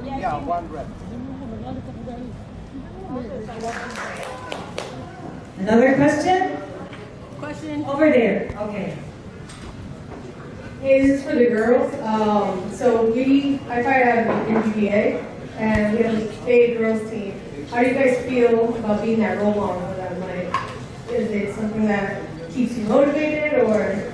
Yeah, one rep. Another question? Question. Over there. Okay. Hey, this is for the girls. I fight out in PBA, and we have a big girls team. How do you guys feel about being that role model for them? Like, is it something that keeps you motivated, or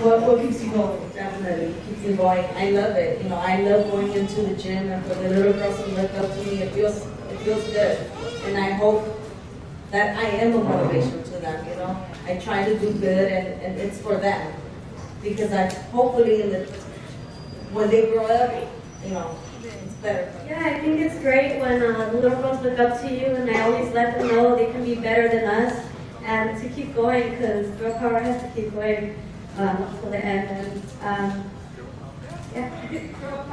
what keeps you going? Definitely keeps me going. I love it. You know, I love going into the gym, and for the little girls who look up to me, it feels good. And I hope that I am a motivation to them. You know, I try to do good, and it's for them, because I hopefully when they grow up, you know, it's better. Yeah, I think it's great when the little girls look up to you, and I always let them know they can be better than us, and to keep going, because girl power has to keep going till the end. And yeah.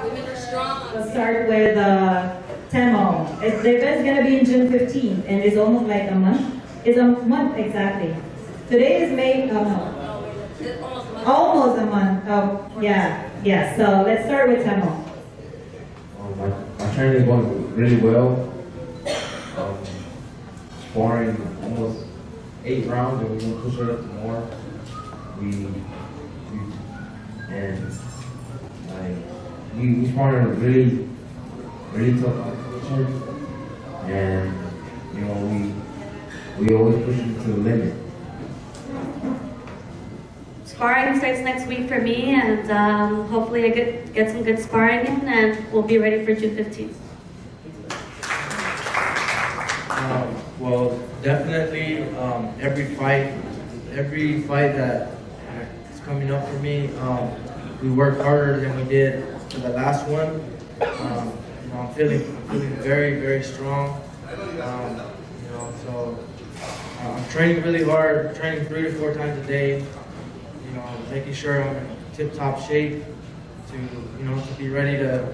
Women are strong. Let's start with Temo. The event's gonna be in June 15th, and it's almost like a month. It's a month exactly. Today is May. It's Almost a month. Oh, yeah. So let's start with Temo. My training is going really well. Sparring almost 8 rounds, and we're gonna push it up to more. We sparring a really tough competition, and you know we always push it to the limit. Sparring starts next week for me, and hopefully I get some good sparring in, and we'll be ready for June 15th. Well, definitely every fight that is coming up for me, we work harder than we did for the last one. You know, I'm feeling very, very strong. You know, so I'm training really hard, training 3 to 4 times a day. You know, making sure I'm in tip-top shape to be ready to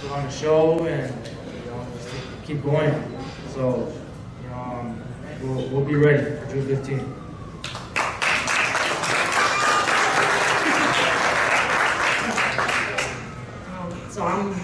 put on a show and just to keep going. So we'll be ready for June 15th. So I'm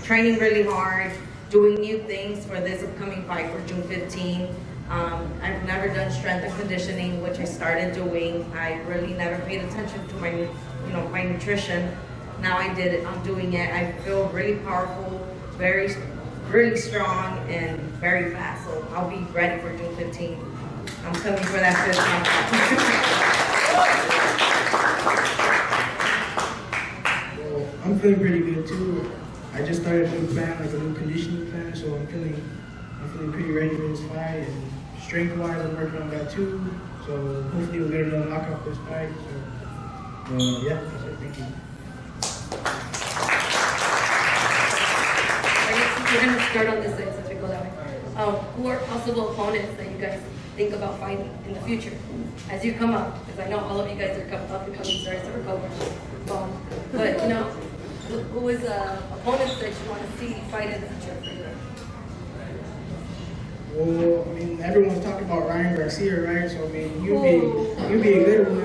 training really hard, doing new things for this upcoming fight for June 15. I've never done strength and conditioning, which I started doing. I really never paid attention to my nutrition. Now I did it. I'm doing it. I feel really powerful, really strong, and very fast. So I'll be ready for June 15. I'm coming for that 5th round. Well, I'm feeling pretty good too. I just started a new plan, like a new conditioning plan, so I'm feeling pretty ready for this fight. And strength-wise, I'm working on that too. So hopefully we'll get another knockout this fight. So yeah, that's it. Thank you. We're going to start on this side since we go that way. Who are possible opponents that you guys think about fighting in the future as you come up? Because I know all of you guys are up and coming stars that are covered. But you know, who is opponents that you want to see fight in the future for you? Well, I mean, everyone's talking about Ryan Garcia, right? So I mean, you'd be a good one.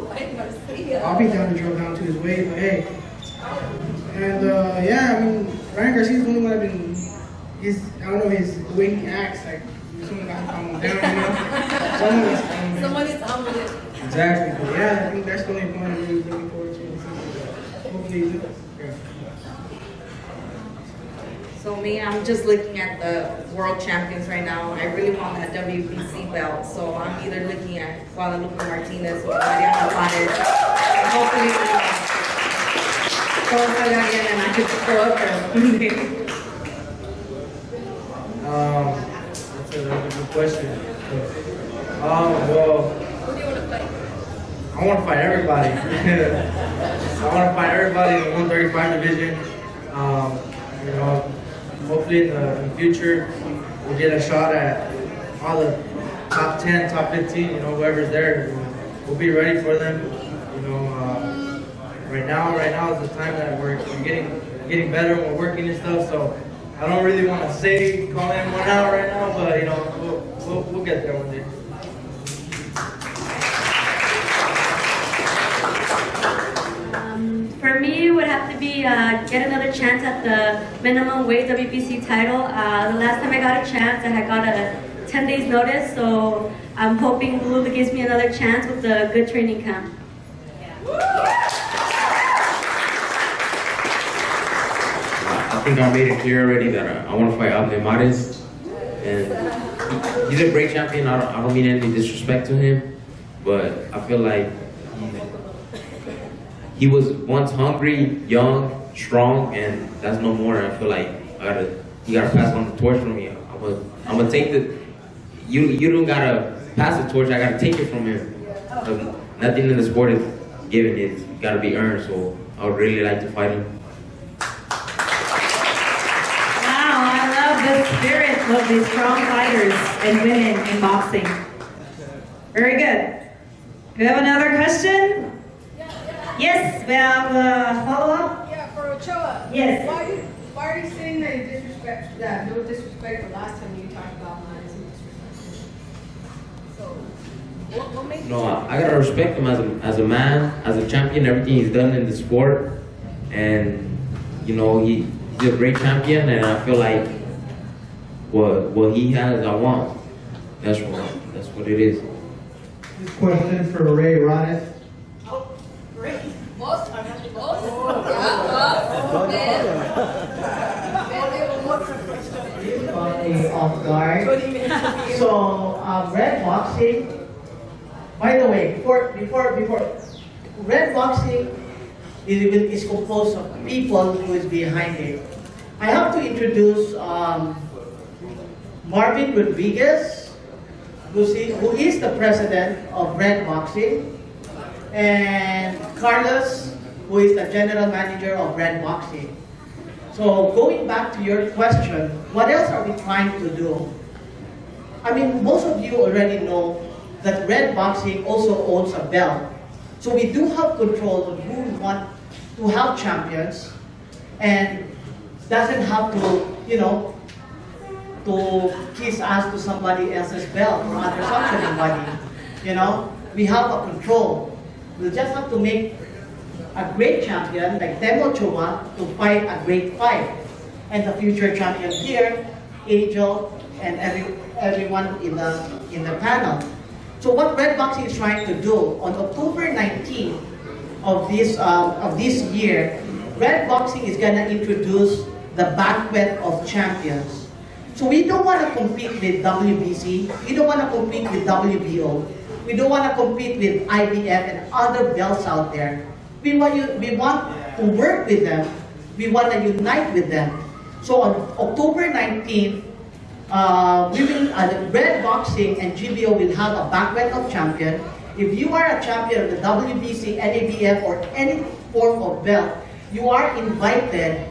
Ryan Garcia. I'll be down to drill down to his weight, but hey. And yeah, I mean, Ryan Garcia's the only one I've been. The way he acts, like someone got to calm him down, you know. Someone is humble. Exactly. But yeah, I think that's the only point I'm really looking forward to. Hopefully, yeah. So me, I'm just looking at the world champions right now. I really want that WBC belt, so I'm either looking at Guadalupe Martinez or Mariana Pares. Hopefully, go for that again, and I could go up there. That's a good question. Well, Who do you want to fight? I want to fight everybody. I want to fight everybody in the 135 division. You know, hopefully in the future we'll get a shot at all the top 10, top 15. You know, whoever's there, we'll be ready for them. You know, right now is the time that we're getting better and we're working and stuff. So I don't really want to call anyone out right now, but you know, we'll get there one day. For For me, it would have to be get another chance at the minimum weight WBC title. The last time I got a chance, I had got a 10 days notice, so I'm hoping Blue gives me another chance with a good training camp. I think I made it clear already that I want to fight Abner Mares, and he's a great champion. I don't mean any disrespect to him, but I feel like he was once hungry, young, strong, and that's no more. I feel like he gotta pass on the torch from me. I'm gonna take the. You don't gotta pass the torch. I gotta take it from him. Nothing in the sport is given. It's gotta be earned. So I would really like to fight him. Wow, I love the spirit of these strong fighters and women in boxing. Very good. Do we have another question? Yes, we have a follow-up? Yeah, for Ochoa. Yes. Why are you saying that no disrespect the last time you talked about Mares and disrespect? So, what made you No, I gotta respect him as a man, as a champion, everything he's done in the sport, and he's a great champion, and I feel like what he has, I want. That's what it is. This question for Ray Ronis. Off guard. So, red boxing. By the way, before red boxing is composed of people who is behind it. I have to introduce Marvin Rodriguez, who is the president of Red Boxing, and Carlos, who is the general manager of Red Boxing. So going back to your question, what else are we trying to do? I mean, most of you already know that Red Boxing also owns a belt. So we do have control on who we want to have champions, and doesn't have to, to kiss ass to somebody else's belt or undersubs anybody. We have a control. We just have to make a great champion like Temo Ochoa to fight a great fight. And the future champion here, Angel, and everyone in the panel. So what Red Boxing is trying to do, on October 19th of this year, Red Boxing is gonna introduce the Banquet of Champions. So we don't want to compete with WBC, we don't want to compete with WBO, we don't want to compete with IBF and other belts out there. We want to work with them, we want to unite with them. So on October 19th, Red Boxing and GBO will have a Banquet of Champions. If you are a champion of the WBC, NABF, or any form of belt, you are invited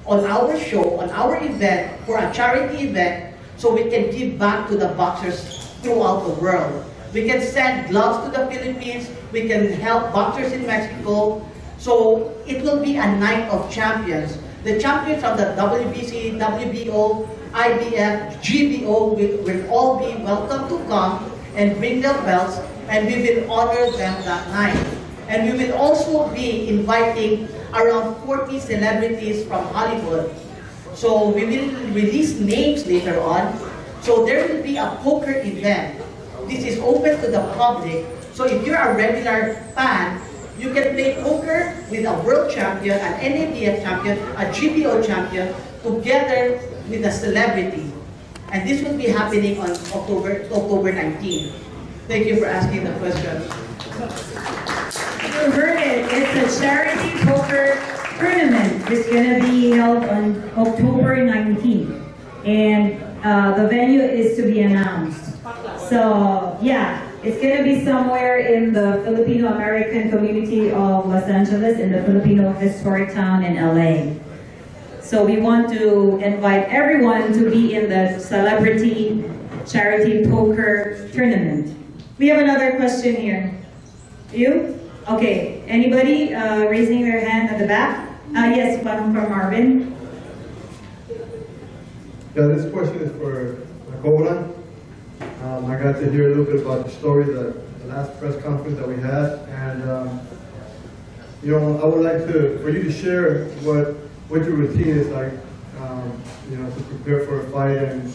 on our show, on our event, for a charity event, so we can give back to the boxers throughout the world. We can send gloves to the Philippines, we can help boxers in Mexico. So it will be a night of champions. The champions of the WBC, WBO, IBF, GBO will all be welcome to come and bring their belts, and we will honor them that night. And we will also be inviting around 40 celebrities from Hollywood. So we will release names later on. So there will be a poker event. This is open to the public. So if you're a regular fan, you can play poker with a world champion, an NABF champion, a GBO champion, together with a celebrity. And this will be happening on October 19th. Thank you for asking the question. You heard it. It's a charity poker tournament. It's going to be held on October 19th. And the venue is to be announced. So, yeah, it's going to be somewhere in the Filipino-American community of Los Angeles, in the Filipino historic town in LA. So we want to invite everyone to be in the celebrity charity poker tournament. We have another question here. You? Okay, anybody raising their hand at the back? Yes, one from Marvin. Yeah, this question is for Cobra. I got to hear a little bit about the story, the last press conference that we had, and You know, I would like for you to share what your routine is like, you know, to prepare for a fight, and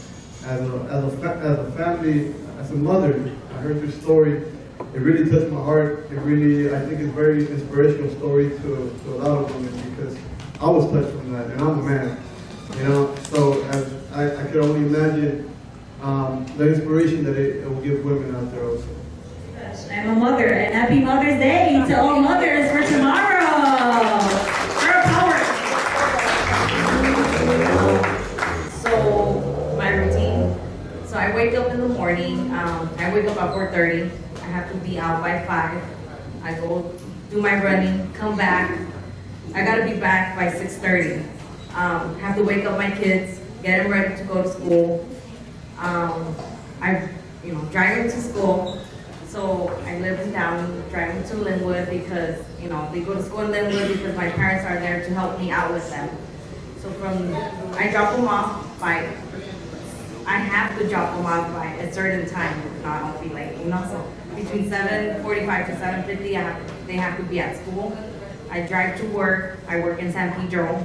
as a family, as a mother, I heard your story. It really touched my heart. It really, I think it's a very inspirational story to a lot of women, because I was touched from that, and I'm a man, you know. So as I can only imagine the inspiration that it will give women out there also. I'm a mother, and happy Mother's Day to all mothers for tomorrow. Girl power. So my routine. So I wake up in the morning. I wake up at 4:30. I have to be out by 5. I go do my running, come back. I gotta be back by 6:30. Have to wake up my kids, get them ready to go to school. I, drive them to school. So I live in Downey, drive them to Linwood because, they go to school in Linwood because my parents are there to help me out with them. So I drop them off I have to drop them off by a certain time, if not I'll be late, So between 7:45 to 7:50, they have to be at school. I drive to work. I work in San Pedro.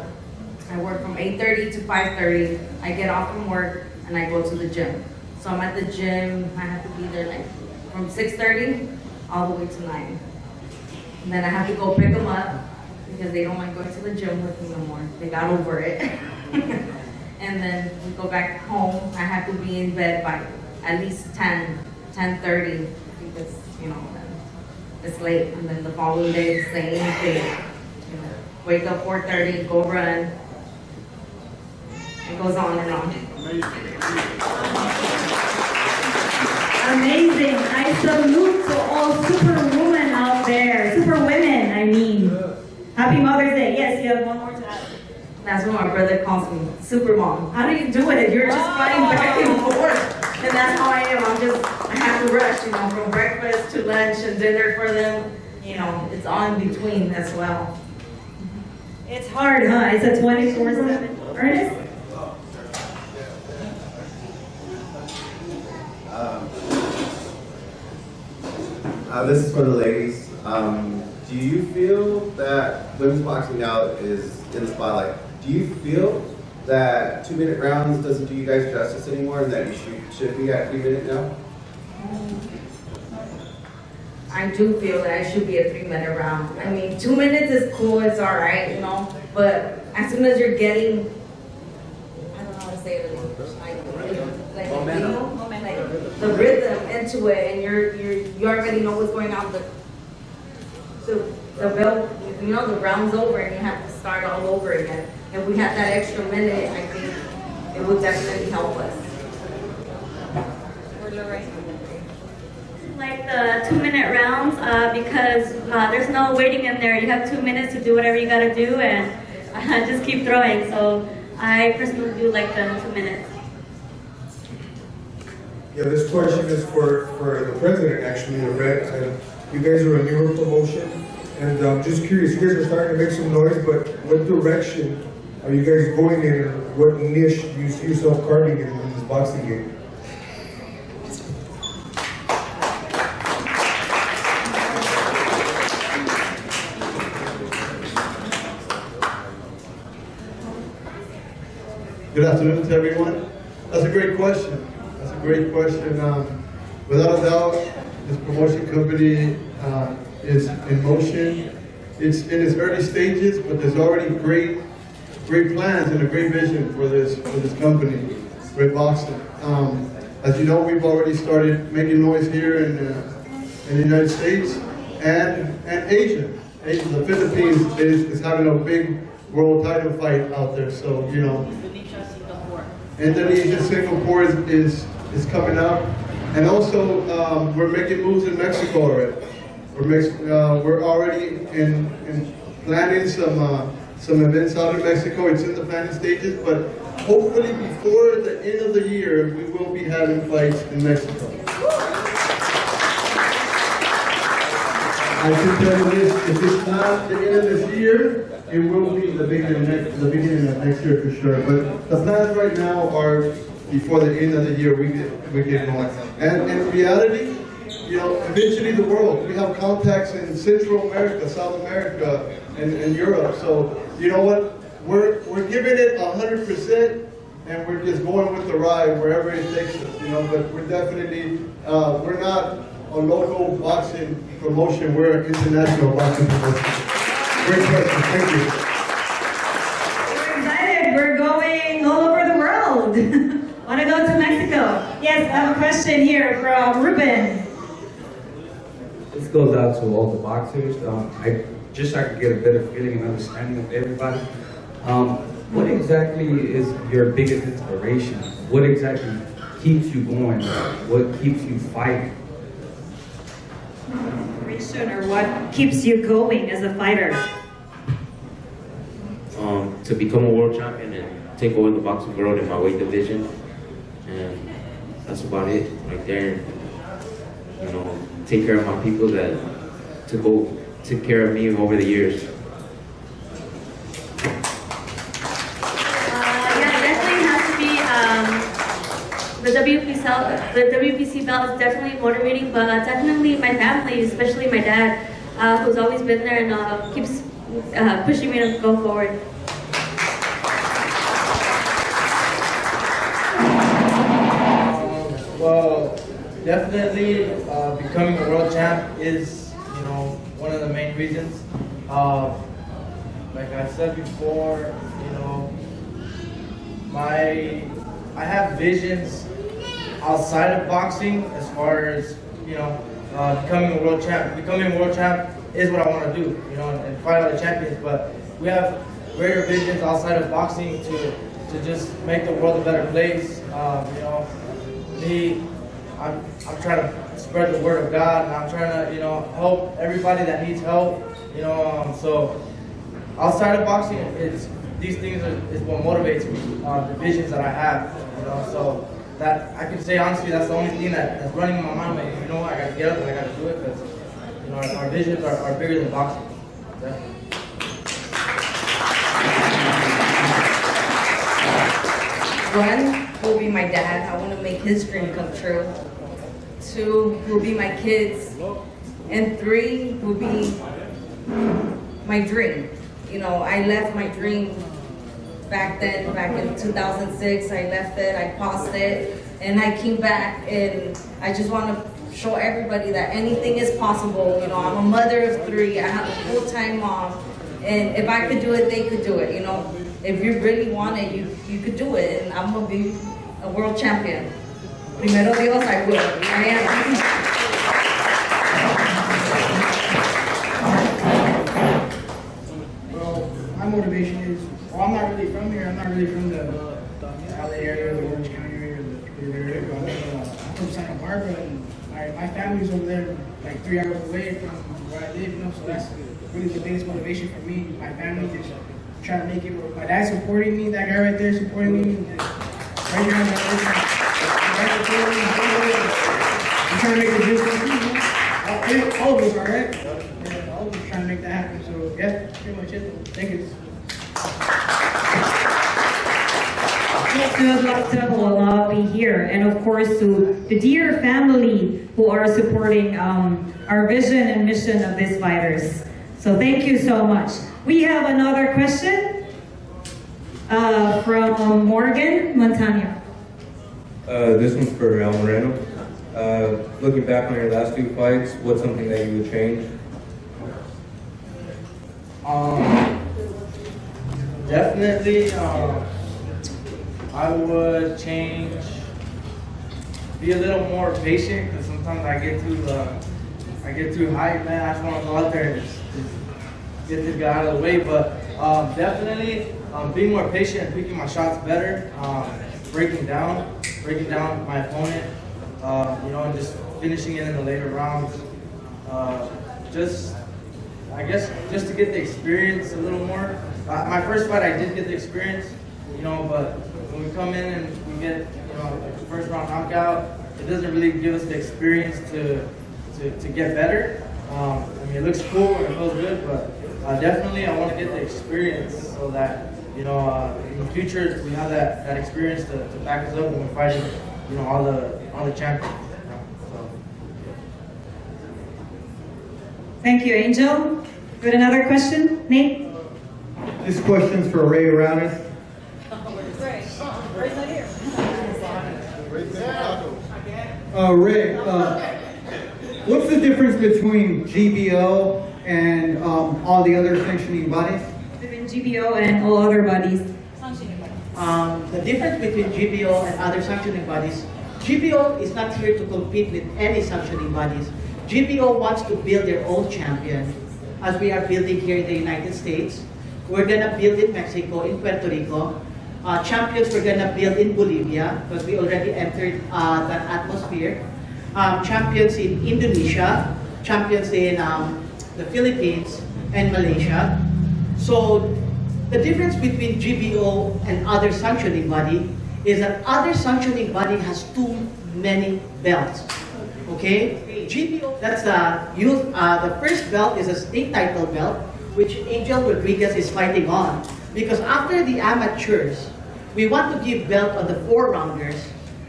I work from 8:30 to 5:30. I get off from work and I go to the gym. So I'm at the gym. I have to be there from 6:30 all the way to 9. And then I have to go pick them up because they don't like going to the gym with me no more. They got over it. And then we go back home. I have to be in bed by at least 10:30 because, it's late. And then the following day, the same thing. Wake up 4:30, go run. It goes on and on. Amazing. I salute to all superwomen out there. Superwomen, I mean. Happy Mother's Day. Yes, you have one more to add. That's what my brother calls me, super mom. How do you do it? You're just flying back and forth. And that's how I am. I have to rush, from breakfast to lunch and dinner for them. It's all in between as well. It's hard, huh? It's a 24/7. Ernest? This is for the ladies. Do you feel that women's boxing now is in the spotlight? Do you feel that 2-minute rounds doesn't do you guys justice anymore, and that you should be at 3-minute now? I do feel that I should be a 3-minute round. I mean, 2 minutes is cool, it's all right, but as soon as you're getting, I don't know how to say it in English, like the rhythm into it, and you already know what's going on. The bell, the round's over, and you have to start all over again. If we had that extra minute, I think it would definitely help us. Like the 2-minute rounds because there's no waiting in there. You have 2 minutes to do whatever you gotta do and just keep throwing. So I personally do like the 2 minutes. Yeah, this question is for the president, actually, Red. You guys are a newer promotion, and I'm just curious, you guys are starting to make some noise, but what direction are you guys going in, and what niche do you see yourself carving in this boxing game? Good afternoon to everyone. That's a great question. Without a doubt, this promotion company is in motion. It's in its early stages, but there's already great plans and a great vision for this company, Red Boxing. As you know, we've already started making noise here in the United States and Asia. The Philippines is having a big world title fight out there, so Indonesia, Singapore is coming up, and also we're making moves in Mexico already. We're already in planning some events out in Mexico. It's in the planning stages, but hopefully before the end of the year, we will be having fights in Mexico. I can tell you this: if it's not the end of this year, it will be the beginning of next year for sure. But the plans right now are before the end of the year we get going. And in reality, eventually the world. We have contacts in Central America, South America, and Europe. So, you know what? We're giving it 100%, and we're just going with the ride wherever it takes us, but we're definitely, we're not a local boxing promotion, we're an international boxing promotion. Great question, thank you. We're excited. We're going all over the world. Want to go to Mexico? Yes, I have a question here from Ruben. This goes out to all the boxers. I could get a better feeling and understanding of everybody. What exactly is your biggest inspiration? What exactly keeps you going? What keeps you fighting? Inspiration, or what keeps you going as a fighter? To become a world champion and take over the boxing world in my weight division, and that's about it right there. Take care of my people that took care of me over the years. The WBC belt is definitely motivating, but definitely my family, especially my dad, who's always been there and keeps pushing me to go forward. Well, definitely becoming a world champ is, one of the main reasons. Like I said before, I have visions outside of boxing as far as, becoming a world champ. Becoming a world champ is what I want to do, and fight other champions, but we have greater visions outside of boxing to just make the world a better place. I'm trying to spread the word of God, and I'm trying to, help everybody that needs help, so outside of boxing, these things is what motivates me, the visions that I have, so that I can say honestly, that's the only thing that's running in my mind. Like, I gotta get up and I gotta do it, because, our visions are bigger than boxing. Definitely. One will be my dad. I want to make his dream come true. 2 will be my kids. And 3 will be my dream. I left my dream back then, back in 2006. I left it, I paused it, and I came back, and I just want to show everybody that anything is possible. I'm a mother of 3. I have a full-time mom. And if I could do it, they could do it. If you really want it, you could do it. And I'm going to be a world champion. Primero Dios, I will. I am. Well, my motivation is, I'm not really from here. I'm not really from the LA area, the Orange County area, or the area. But I'm from Santa Barbara, and my family's over there, like 3 hours away from where I live. So that's really the biggest motivation for me. My family just trying to make it. My dad's supporting me. That guy right there supporting me. And right here, I'm trying to make a difference. All of us are, right? Yeah, all of us trying to make that happen. So yeah, pretty much it. Thank you. To Dr. Walabi here, and of course to the dear family who are supporting our vision and mission of these fighters. So thank you so much. We have another question from Morgan Montano. This one's for El Moreno. Looking back on your last 2 fights, what's something that you would change? Definitely, I would change, be a little more patient, because sometimes I get too hyped, man. I just want to go out there and just get this guy out of the way. But definitely, being more patient and picking my shots better, breaking down my opponent, and just finishing it in the later rounds. I guess just to get the experience a little more. My first fight, I did get the experience, but when we come in and we get, like the first round knockout, it doesn't really give us the experience to get better. It looks cool and it feels good, but definitely I want to get the experience so that, in the future we have that experience to back us up when we're fighting, all the champions. So. Thank you, Angel. Good, another question? Nate? This question's for Ray Aranis. Ray, what's the difference between GBO and all the other sanctioning bodies? Between GBO and all other bodies. The difference between GBO and other sanctioning bodies, GBO is not here to compete with any sanctioning bodies. GBO wants to build their own champion, as we are building here in the United States. We're gonna build in Mexico, in Puerto Rico. Champions we're gonna build in Bolivia, because we already entered that atmosphere. Champions in Indonesia, champions in the Philippines and Malaysia. So the difference between GBO and other sanctioning body is that other sanctioning body has too many belts. Okay? GBO, that's the first belt is a state title belt, which Angel Rodriguez is fighting on. Because after the amateurs, we want to give belt on the 4-rounders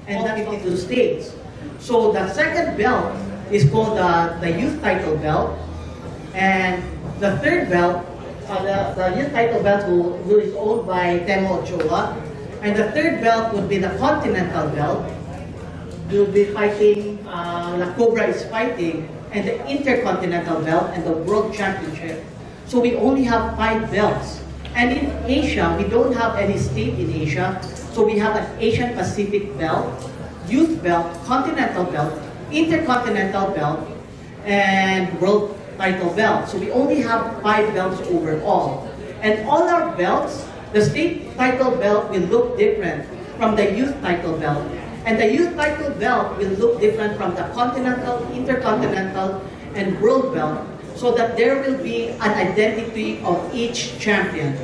and then 52 states. So the second belt is called the youth title belt, and the third belt, the youth title belt who is owned by Temo Ochoa, and the third belt would be the continental belt. We'll be fighting, La Cobra is fighting, and the intercontinental belt and the world championship. So we only have 5 belts. And in Asia, we don't have any state in Asia. So we have an Asian Pacific belt, youth belt, continental belt, intercontinental belt, and world title belt. So we only have 5 belts overall. And all our belts, the state title belt will look different from the youth title belt. And the youth title belt will look different from the continental, intercontinental, and world belt, so that there will be an identity of each champion.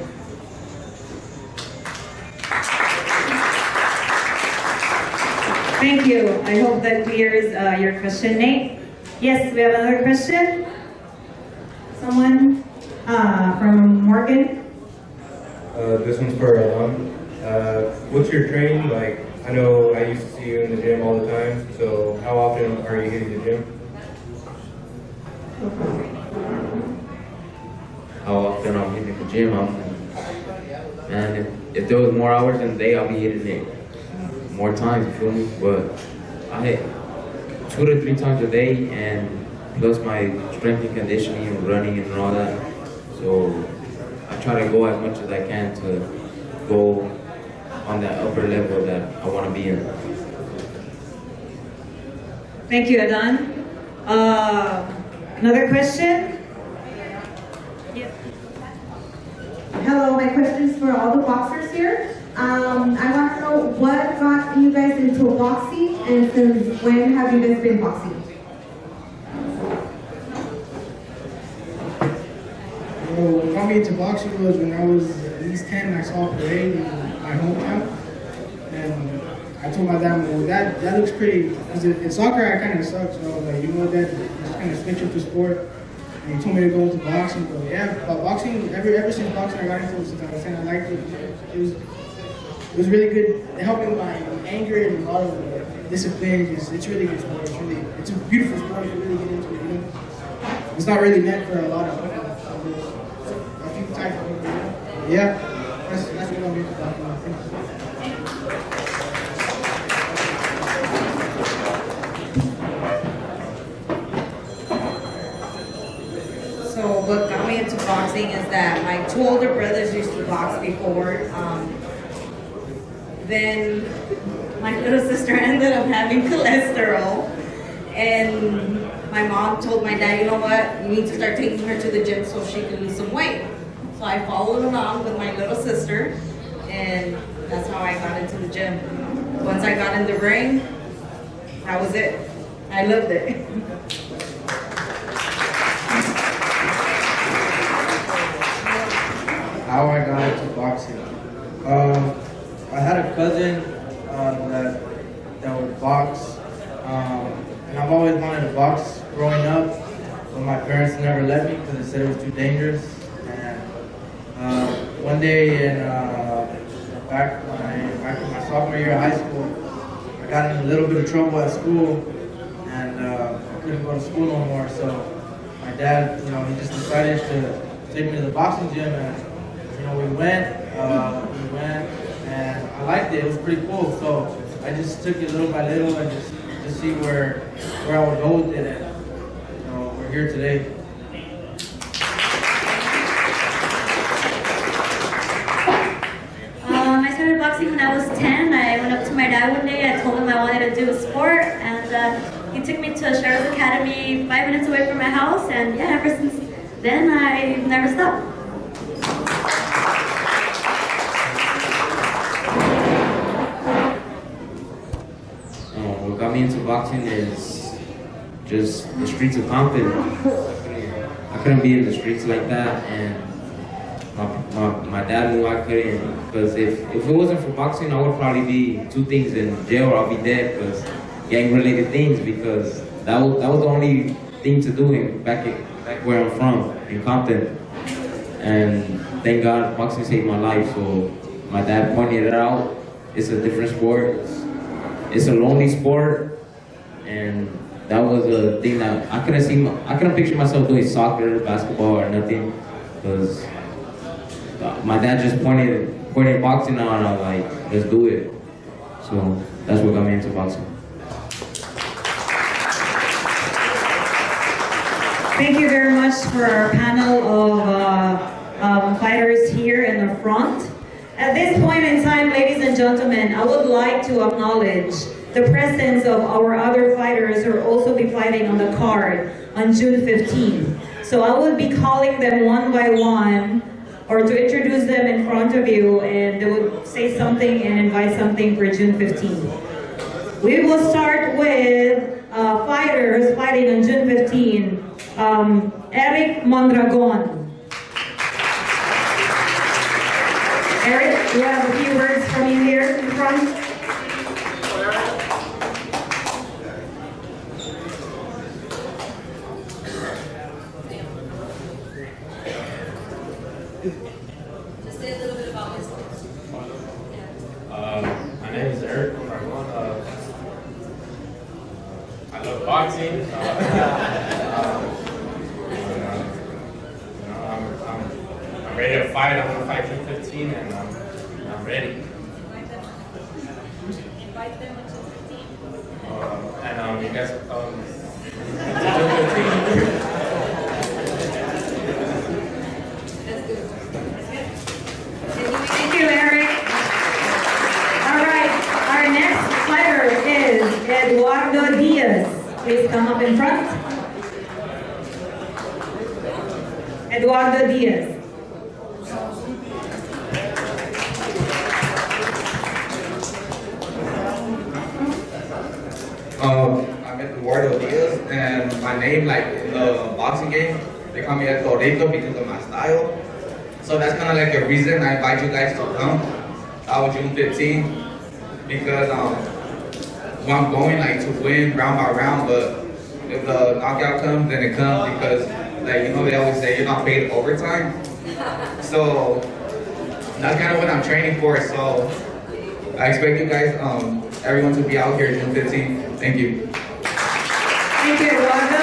Thank you. I hope that clears your question, Nate. Yes, we have another question. Someone from Morgan. This one's for Alan. What's your training like? I know I used to see you in the gym all the time, so how often are you hitting the gym? How often I'm hitting the gym, man, if there was more hours in the day, I'll be hitting it more times, you feel me? But I hit 2 to 3 times a day, and plus my strength and conditioning and running and all that. So I try to go as much as I can to go on that upper level that I want to be in. Thank you, Adan. Another question? Hello, my question is for all the boxers here. I want to know what got you guys into boxing, and since when have you guys been boxing? What got me into boxing was when I was at least 10 and I saw a parade in my hometown. And I told my dad, well, that looks pretty. Because in soccer, I kind of suck. So I was like, you know what, Dad, just kind of switch up the sport. And he told me to go into boxing. But yeah, but boxing, ever since boxing, I got into it since I was 10. I liked it. It was really good. It helped me with my anger and a lot of discipline. It's really good sport. It's a beautiful sport if you really get into it. You know? It's not really meant for a lot of people. A few types of people. Yeah, that's what I'm into boxing. So what got me into boxing is that my 2 older brothers used to box before. Then my little sister ended up having cholesterol, and my mom told my dad, you know what, you need to start taking her to the gym so she can lose some weight. So I followed along with my little sister, and that's how I got into the gym. Once I got in the ring, that was it. I loved it. How I got into boxing. I had a cousin that would box, and I've always wanted to box growing up, but my parents never let me because they said it was too dangerous. And one day back in my sophomore year of high school, I got in a little bit of trouble at school, and I couldn't go to school no more. So my dad, you know, he just decided to take me to the boxing gym, and you know, we went, and I liked it. It was pretty cool. So I just took it little by little and just to see where I would go with it, and you know, we're here today. I started boxing when I was 10. I went up to my dad one day. I told him I wanted to do a sport, and he took me to a Sheriff's Academy 5 minutes away from my house. And yeah, ever since then, I never stopped. What got me into boxing is just the streets of Compton. I couldn't be in the streets like that, and my dad knew I couldn't, because if it wasn't for boxing, I would probably be 2 things in jail or I'll be dead, because gang-related things, because that was the only thing to do back where I'm from, in Compton. And thank God boxing saved my life, so my dad pointed it out. It's a different sport. It's a lonely sport, and that was a thing that I couldn't picture myself doing soccer, basketball, or nothing, because my dad just pointed boxing out, and I was like, let's do it. So that's what got me into boxing. Thank you very much for our panel of fighters here in the front. At this point in time, ladies and gentlemen, I would like to acknowledge the presence of our other fighters who will also be fighting on the card on June 15th. So I will be calling them one by one, or to introduce them in front of you, and they will say something and invite something for June 15th. We will start with fighters fighting on June 15th. Eric Mondragon. Eric, you have a few words from you here in front. Just say a little bit about yourself. My name is Eric Mondragon. I love boxing. I'm ready to fight. I'm going to fight June 15, and I'm ready. Invite them to the team. And you guys to June 15. Thank you, Eric. All right, our next fighter is Eduardo Diaz. Please come up in front. Eduardo Diaz. I'm Eduardo Diaz, and my name, like in the boxing game, they call me El Torito because of my style. So that's kind of like the reason I invite you guys to come out June 15th, because well, I'm going like to win round by round, but if the knockout comes, then it comes, because like, you know, they always say you're not paid overtime. So that's kind of what I'm training for. So I expect you guys, everyone to be out here June 15th. Thank you. Thank you, Eduardo.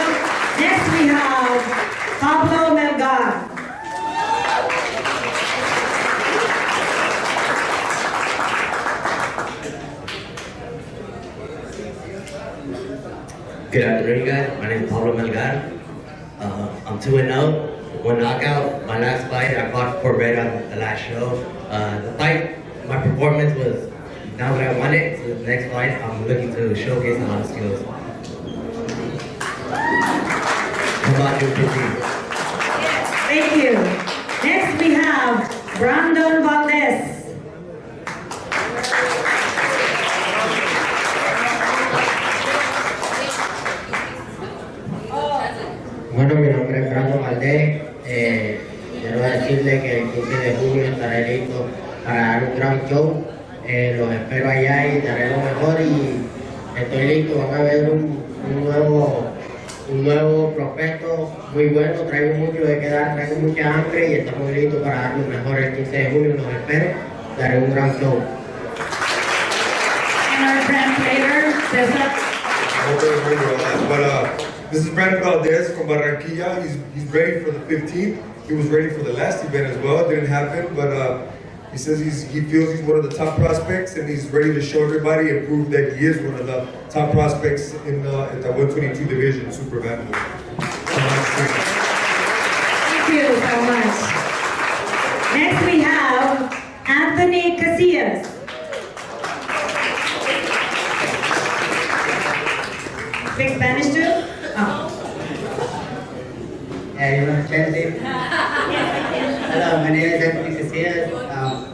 Next we have Pablo Melgar. Good afternoon, guys. My name is Pablo Melgar. I'm 2-0, 1 knockout. My last fight, I fought for Red on the last show. The fight, my performance was, now that I won it, so the next fight, I'm looking to showcase a lot of skills. Come on, June 15th. Thank you. Next we have Brandon Valdez. Bueno, mi nombre es Brandon Valdés. Quiero decirle que el 15 de julio estaré listo para dar un gran show. Los espero allá y daré lo mejor y estoy listo. Van a ver un nuevo prospecto muy bueno. Traigo mucho de quedar, traigo mucha hambre y estamos listos para dar lo mejor el 15 de julio. Los espero. Daré un gran show. And our translator, Cesar. La escuela This is Brandon Valdez from Barranquilla. He's ready for the 15th. He was ready for the last event as well. It didn't happen, but he says he feels he's one of the top prospects, and he's ready to show everybody and prove that he is one of the top prospects in the 122 division, super bantamweight. Thank you so much. Next we have Anthony Casillas. Speak Spanish too? Oh. Yeah, you want to translate? Hello, my name is Anthony Casillas.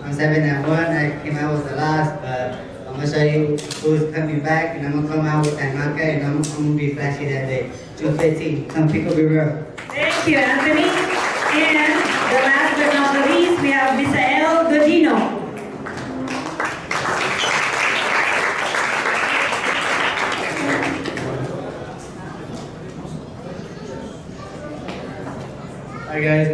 I'm 7-1. I came out with the last, but I'm going to show you who's coming back, and I'm going to come out with that knockout, and I'm going to be flashy that day. June 15. Come pick up your real. Thank you, Anthony. And the last but not the least, we have Misael Godino. Hi guys,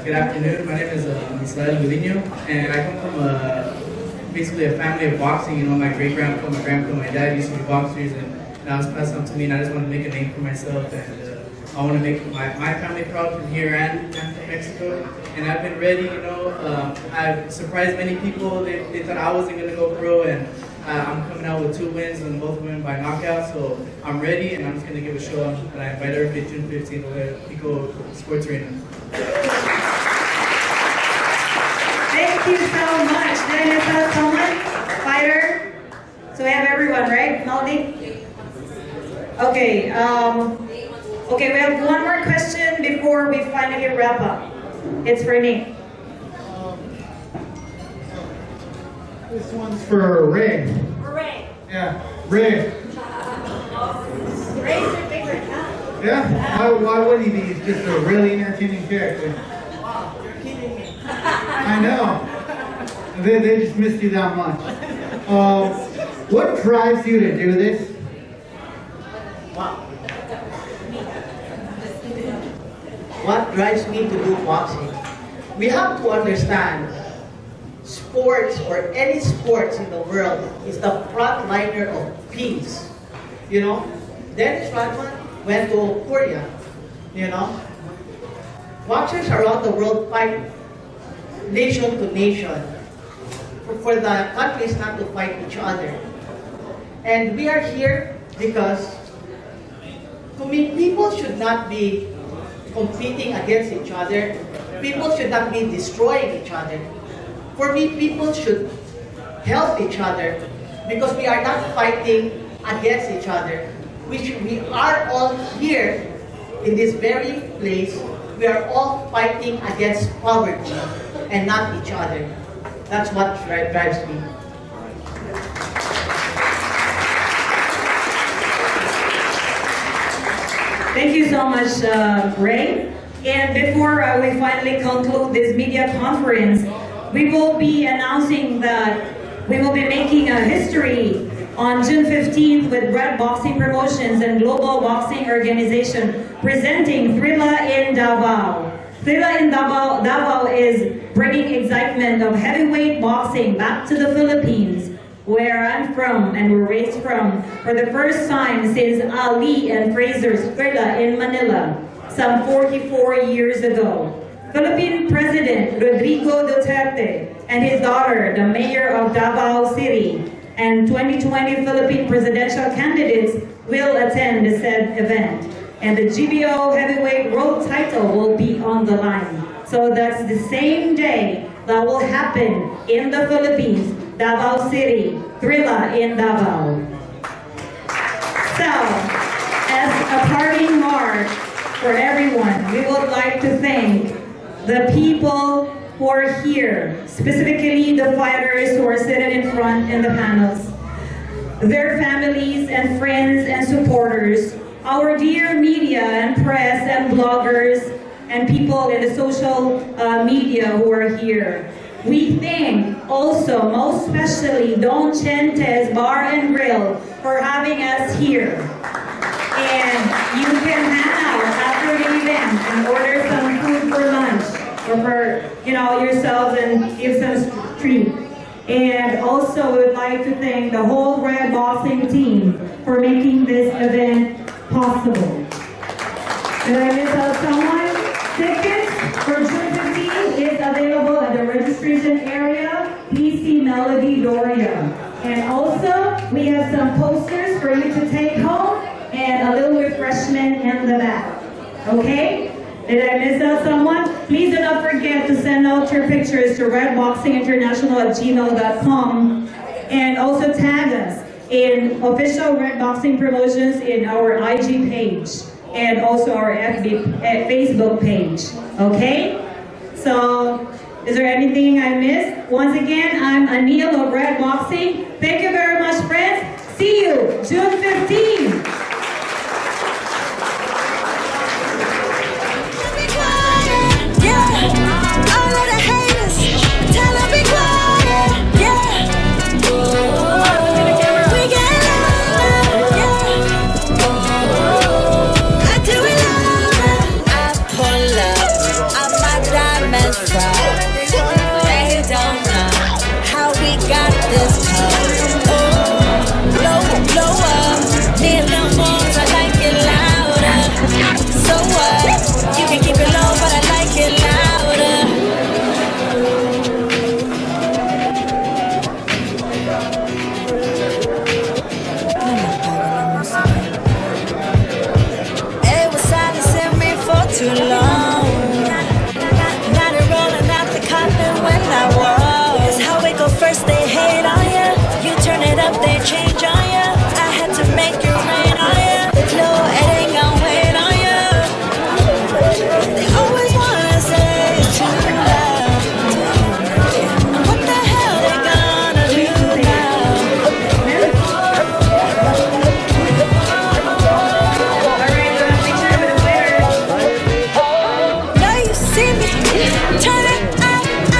good afternoon. My name is Misael Godino, and I come from basically a family of boxing. You know, my great-grandpa, my grandpa, my dad used to be boxers, and now it's passed on to me, and I just want to make a name for myself, and I want to make my family proud from here and from Mexico. And I've been ready, you know. I've surprised many people. They thought I wasn't going to go pro, and I'm coming out with 2 wins, and both women by knockout. So I'm ready, and I'm just going to give a show. And I invite everybody June 15th to Pico Sports Arena. Thank you so much. Daniel Thomas, fighter. So we have everyone, right? Melody? Okay. Okay, we have one more question before we finally wrap up. It's for Nick. This one's for Ray. Ray. Yeah, Ray. Ray's your favorite, huh? Yeah, why would he be? He's just a really entertaining character. Wow, you're kidding me. I know. They just missed you that much. What drives you to do this? Wow. What drives me to do boxing? We have to understand sports, or any sports in the world, is the frontliner of peace. You know, Dennis Rodman went to Korea. You know, boxers around the world fight nation to nation for the countries not to fight each other. And we are here because, to me, people should not be competing against each other. People should not be destroying each other. For me, people should help each other, because we are not fighting against each other. We are all here in this very place. We are all fighting against poverty and not each other. That's what drives me. Thank you so much, Ray. And before we finally conclude this media conference, we will be announcing that we will be making a history on June 15th with Red Boxing Promotions and Global Boxing Organization presenting Thrilla in Davao. Thrilla in Davao is bringing excitement of heavyweight boxing back to the Philippines, where I'm from and were raised from, for the first time since Ali and Fraser's Thrilla in Manila, some 44 years ago. Philippine President Rodrigo Duterte and his daughter, the mayor of Davao City, and 2020 Philippine presidential candidates will attend the said event. And the GBO heavyweight world title will be on the line. So that's the same day that will happen in the Philippines, Davao City, Thrilla in Davao. So, as a parting mark for everyone, we would like to thank the people who are here, specifically the fighters who are sitting in front in the panels, their families and friends and supporters, our dear media and press and bloggers and people in the social media who are here. We thank also, most especially, Don Chentes Bar and Grill for having us here. And you can hang out after the event and order some food for lunch, or for yourselves, and give some treat. And also we would like to thank the whole Red Boxing team for making this event possible. Did I miss out someone? Tickets for June 15th is available at the registration area, PC Melody Doria. And also, we have some posters for you to take home and a little refreshment in the back. Okay? Did I miss out someone? Please do not forget to send out your pictures to redboxinginternational@gmail.com and also tag us in official Red Boxing Promotions in our IG page and also our Facebook page. Okay? So, is there anything I missed? Once again, I'm Anil of Red Boxing. Thank you very much, friends. See you June 15th. Too long. Not a rolling out the coffin when I walk. It's how we go first, they hate on ya. You turn it up, they change on ya. I had to make it rain on ya. The glow, it ain't gon' wait on ya. They always wanna say it's too loud. What the hell they gonna do Turn it up, I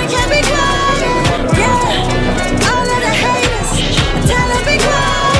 can't be quiet. Yeah, all of the haters, tell them be quiet.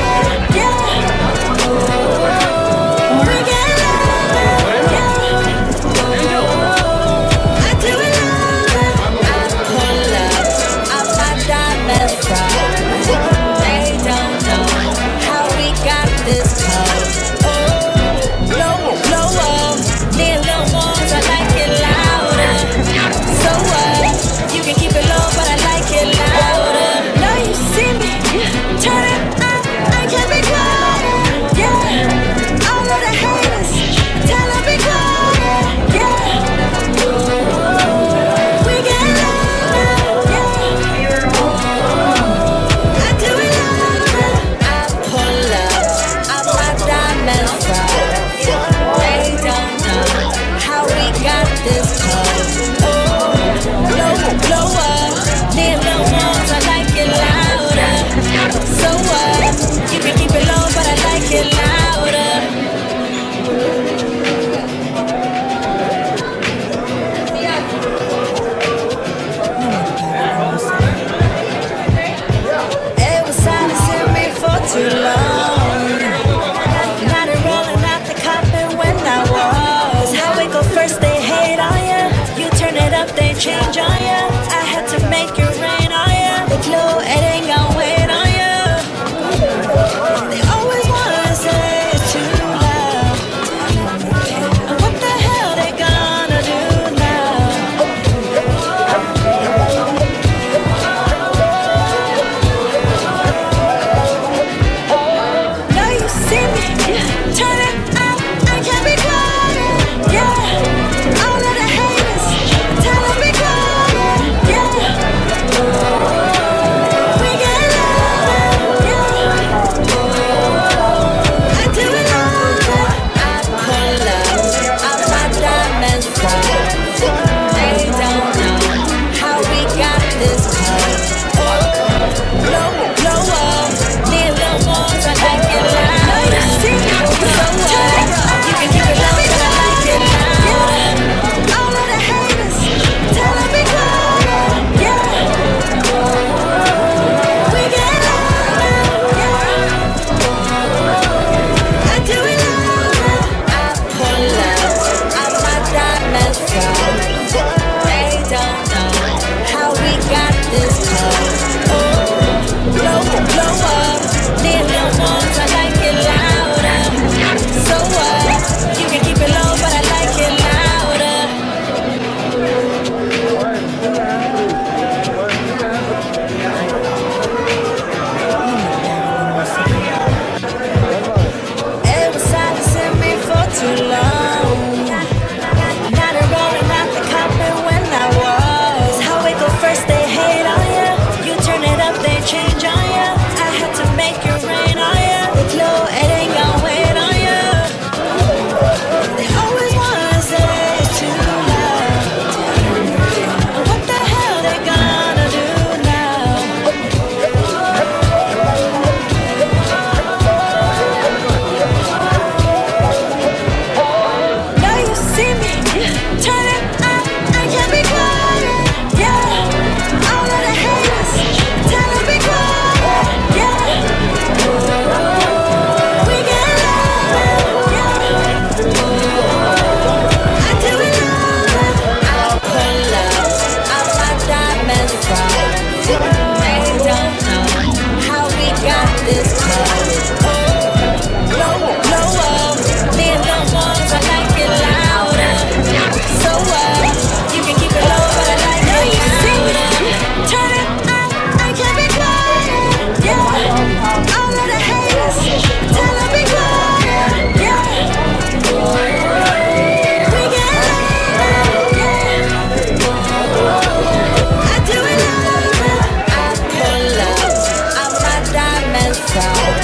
town.